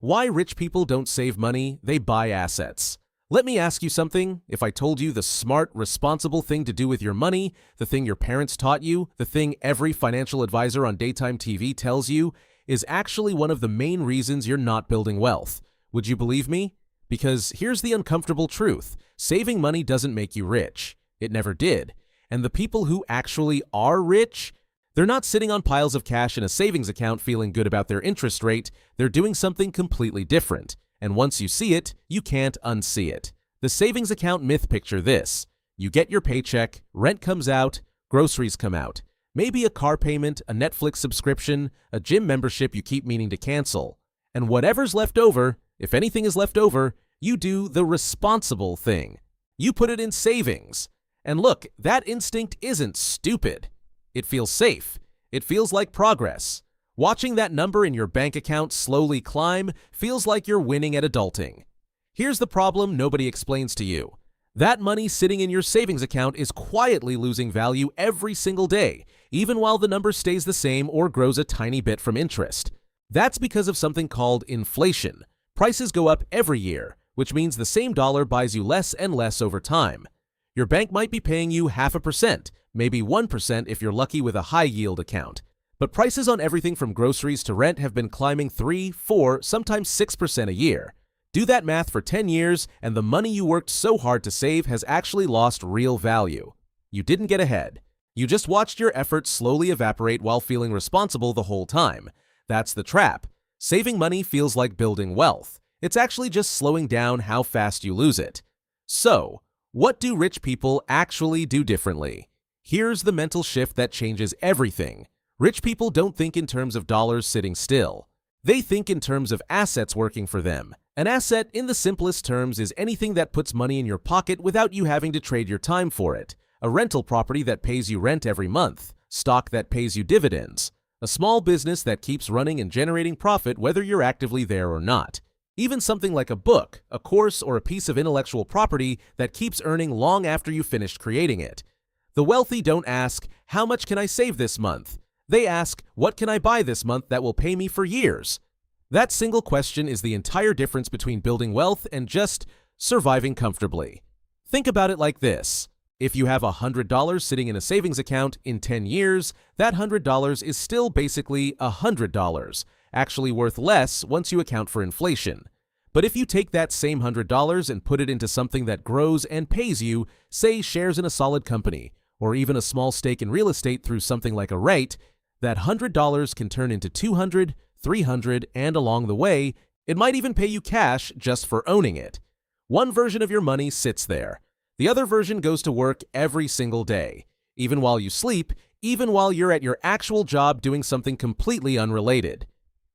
Why rich people don't save money, they buy assets. Let me ask you something. If I told you the smart, responsible thing to do with your money, the thing your parents taught you, the thing every financial advisor on daytime TV tells you, is actually one of the main reasons you're not building wealth, would you believe me? Because here's the uncomfortable truth. Saving money doesn't make you rich. It never did. And the people who actually are rich, they're not sitting on piles of cash in a savings account feeling good about their interest rate. They're doing something completely different. And once you see it, you can't unsee it. The savings account myth picture this. You get your paycheck, rent comes out, groceries come out. Maybe a car payment, a Netflix subscription, a gym membership you keep meaning to cancel. And whatever's left over, if anything is left over, you do the responsible thing. You put it in savings. And look, that instinct isn't stupid. It feels safe. It feels like progress. Watching that number in your bank account slowly climb feels like you're winning at adulting. Here's the problem nobody explains to you. That money sitting in your savings account is quietly losing value every single day, even while the number stays the same or grows a tiny bit from interest. That's because of something called inflation. Prices go up every year, which means the same dollar buys you less and less over time. Your bank might be paying you 0.5%, maybe 1% if you're lucky with a high-yield account. But prices on everything from groceries to rent have been climbing 3, 4, sometimes 6% a year. Do that math for 10 years, and the money you worked so hard to save has actually lost real value. You didn't get ahead. You just watched your efforts slowly evaporate while feeling responsible the whole time. That's the trap. Saving money feels like building wealth. It's actually just slowing down how fast you lose it. So, what do rich people actually do differently? Here's the mental shift that changes everything. Rich people don't think in terms of dollars sitting still. They think in terms of assets working for them. An asset, in the simplest terms, is anything that puts money in your pocket without you having to trade your time for it. A rental property that pays you rent every month. Stock that pays you dividends. A small business that keeps running and generating profit whether you're actively there or not. Even something like a book, a course, or a piece of intellectual property that keeps earning long after you finished creating it. The wealthy don't ask, how much can I save this month? They ask, what can I buy this month that will pay me for years? That single question is the entire difference between building wealth and just surviving comfortably. Think about it like this. If you have $100 sitting in a savings account in 10 years, that $100 is still basically $100, actually worth less once you account for inflation. But if you take that same $100 and put it into something that grows and pays you, say shares in a solid company, or even a small stake in real estate through something like a REIT, that $100 can turn into $200, $300, and along the way, it might even pay you cash just for owning it. One version of your money sits there. The other version goes to work every single day, even while you sleep, even while you're at your actual job doing something completely unrelated.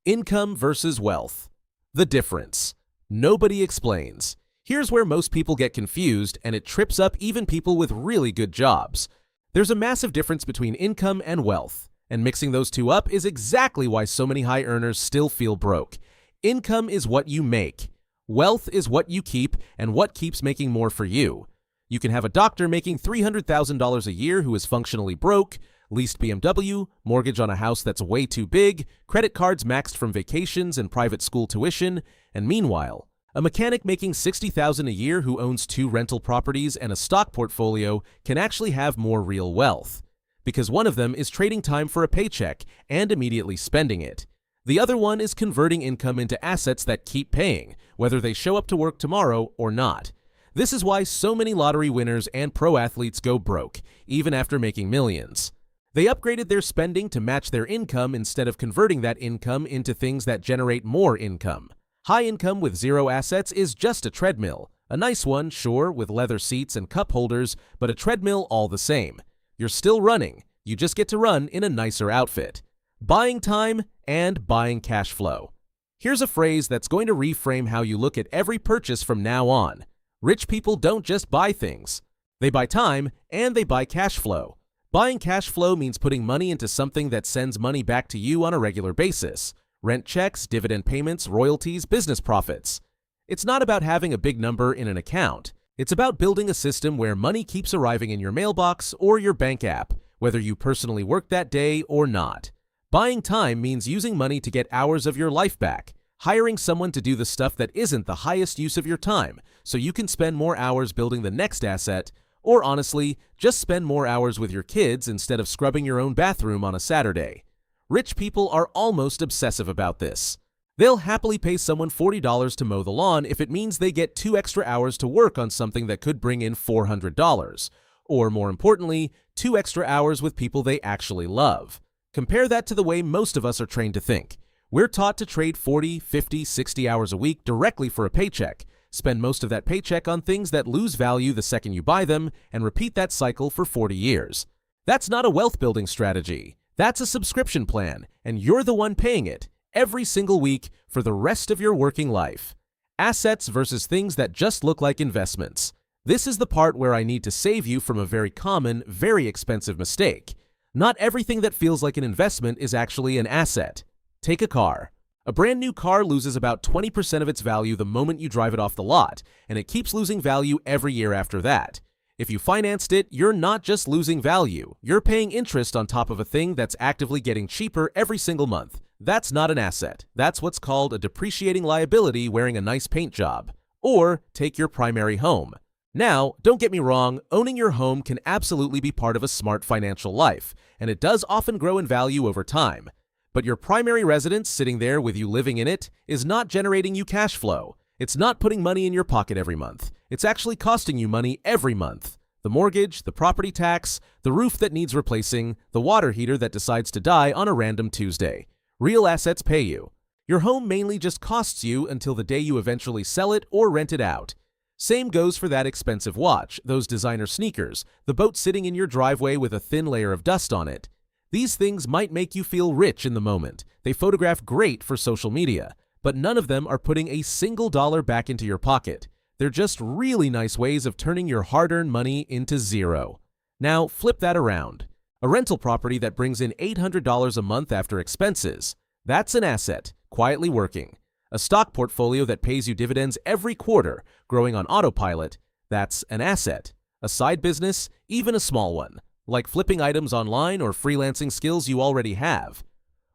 Income versus wealth. The difference. Nobody explains. Here's where most people get confused, and it trips up even people with really good jobs. There's a massive difference between income and wealth, and mixing those two up is exactly why so many high earners still feel broke. Income is what you make. Wealth is what you keep and what keeps making more for you. You can have a doctor making $300,000 a year who is functionally broke, leased BMW, mortgage on a house that's way too big, credit cards maxed from vacations and private school tuition, and meanwhile, a mechanic making $60,000 a year who owns 2 rental properties and a stock portfolio can actually have more real wealth. Because one of them is trading time for a paycheck and immediately spending it. The other one is converting income into assets that keep paying, whether they show up to work tomorrow or not. This is why so many lottery winners and pro athletes go broke, even after making millions. They upgraded their spending to match their income instead of converting that income into things that generate more income. High income with zero assets is just a treadmill. A nice one, sure, with leather seats and cup holders, but a treadmill all the same. You're still running. You just get to run in a nicer outfit. Buying time and buying cash flow. Here's a phrase that's going to reframe how you look at every purchase from now on. Rich people don't just buy things. They buy time and they buy cash flow. Buying cash flow means putting money into something that sends money back to you on a regular basis. Rent checks, dividend payments, royalties, business profits. It's not about having a big number in an account. It's about building a system where money keeps arriving in your mailbox or your bank app, whether you personally work that day or not. Buying time means using money to get hours of your life back. hiring someone to do the stuff that isn't the highest use of your time so you can spend more hours building the next asset, or honestly, just spend more hours with your kids instead of scrubbing your own bathroom on a Saturday. Rich people are almost obsessive about this. They'll happily pay someone $40 to mow the lawn if it means they get 2 extra hours to work on something that could bring in $400. Or more importantly, 2 extra hours with people they actually love. Compare that to the way most of us are trained to think. We're taught to trade 40, 50, 60 hours a week directly for a paycheck, spend most of that paycheck on things that lose value the second you buy them, and repeat that cycle for 40 years. That's not a wealth-building strategy. That's a subscription plan, and you're the one paying it every single week for the rest of your working life. Assets versus things that just look like investments. This is the part where I need to save you from a very common, very expensive mistake. Not everything that feels like an investment is actually an asset. Take a car. A brand new car loses about 20% of its value the moment you drive it off the lot, and it keeps losing value every year after that. If you financed it, you're not just losing value, you're paying interest on top of a thing that's actively getting cheaper every single month. That's not an asset. That's what's called a depreciating liability wearing a nice paint job. Or take your primary home. Now, don't get me wrong, owning your home can absolutely be part of a smart financial life, and it does often grow in value over time. But your primary residence sitting there with you living in it is not generating you cash flow. It's not putting money in your pocket every month. It's actually costing you money every month. The mortgage, the property tax, the roof that needs replacing, the water heater that decides to die on a random Tuesday. Real assets pay you. Your home mainly just costs you until the day you eventually sell it or rent it out. Same goes for that expensive watch, those designer sneakers, the boat sitting in your driveway with a thin layer of dust on it. These things might make you feel rich in the moment. They photograph great for social media, but none of them are putting a single dollar back into your pocket. They're just really nice ways of turning your hard-earned money into zero. Now, flip that around. A rental property that brings in $800 a month after expenses. That's an asset, quietly working. A stock portfolio that pays you dividends every quarter, growing on autopilot. That's an asset. A side business, even a small one, like flipping items online or freelancing skills you already have.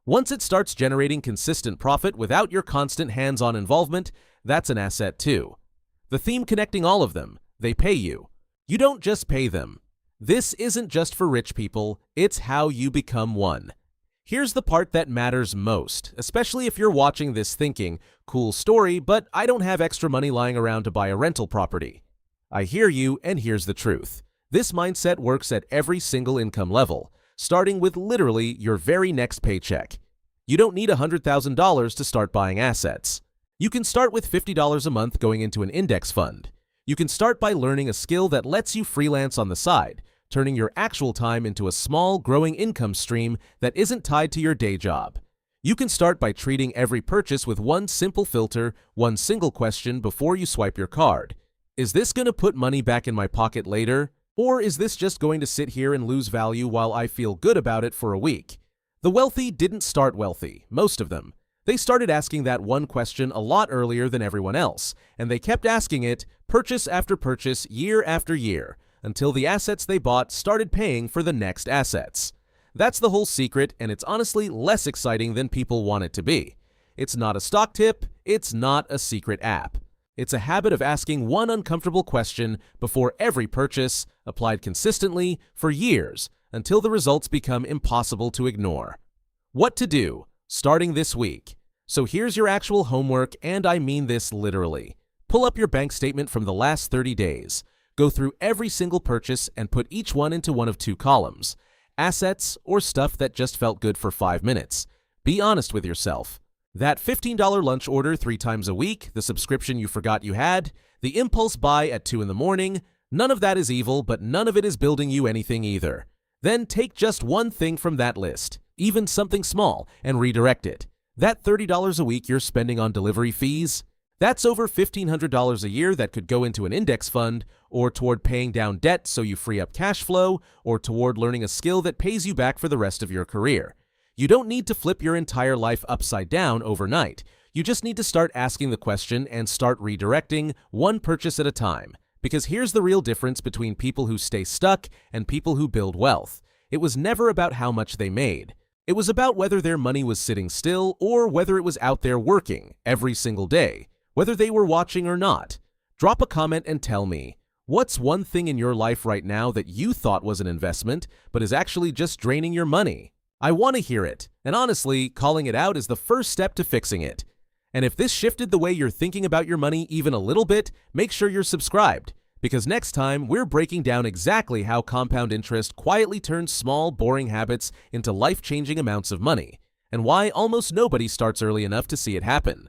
Once it starts generating consistent profit without your constant hands-on involvement, that's an asset too. The theme connecting all of them, they pay you. You don't just pay them. This isn't just for rich people, it's how you become one. Here's the part that matters most, especially if you're watching this thinking, cool story, but I don't have extra money lying around to buy a rental property. I hear you, and here's the truth. This mindset works at every single income level, starting with literally your very next paycheck. You don't need $100,000 to start buying assets. You can start with $50 a month going into an index fund. You can start by learning a skill that lets you freelance on the side, turning your actual time into a small, growing income stream that isn't tied to your day job. You can start by treating every purchase with one simple filter, one single question before you swipe your card. Is this going to put money back in my pocket later? Or is this just going to sit here and lose value while I feel good about it for a week? The wealthy didn't start wealthy, most of them. They started asking that one question a lot earlier than everyone else, and they kept asking it purchase after purchase, year after year, until the assets they bought started paying for the next assets. That's the whole secret, and it's honestly less exciting than people want it to be. It's not a stock tip, it's not a secret app. It's a habit of asking one uncomfortable question before every purchase, applied consistently for years, until the results become impossible to ignore. What to do, starting this week. So here's your actual homework, and I mean this literally. Pull up your bank statement from the last 30 days. Go through every single purchase and put each one into one of two columns: assets or stuff that just felt good for 5 minutes. Be honest with yourself. That $15 lunch order 3 times a week, the subscription you forgot you had, the impulse buy at 2 in the morning, none of that is evil, but none of it is building you anything either. Then take just one thing from that list, even something small, and redirect it. That $30 a week you're spending on delivery fees, that's over $1,500 a year that could go into an index fund, or toward paying down debt so you free up cash flow, or toward learning a skill that pays you back for the rest of your career. You don't need to flip your entire life upside down overnight. You just need to start asking the question and start redirecting one purchase at a time. Because here's the real difference between people who stay stuck and people who build wealth. It was never about how much they made. It was about whether their money was sitting still or whether it was out there working every single day, whether they were watching or not. Drop a comment and tell me, what's one thing in your life right now that you thought was an investment but is actually just draining your money? I want to hear it, and honestly, calling it out is the first step to fixing it. And if this shifted the way you're thinking about your money even a little bit, make sure you're subscribed, because next time we're breaking down exactly how compound interest quietly turns small, boring habits into life-changing amounts of money, and why almost nobody starts early enough to see it happen.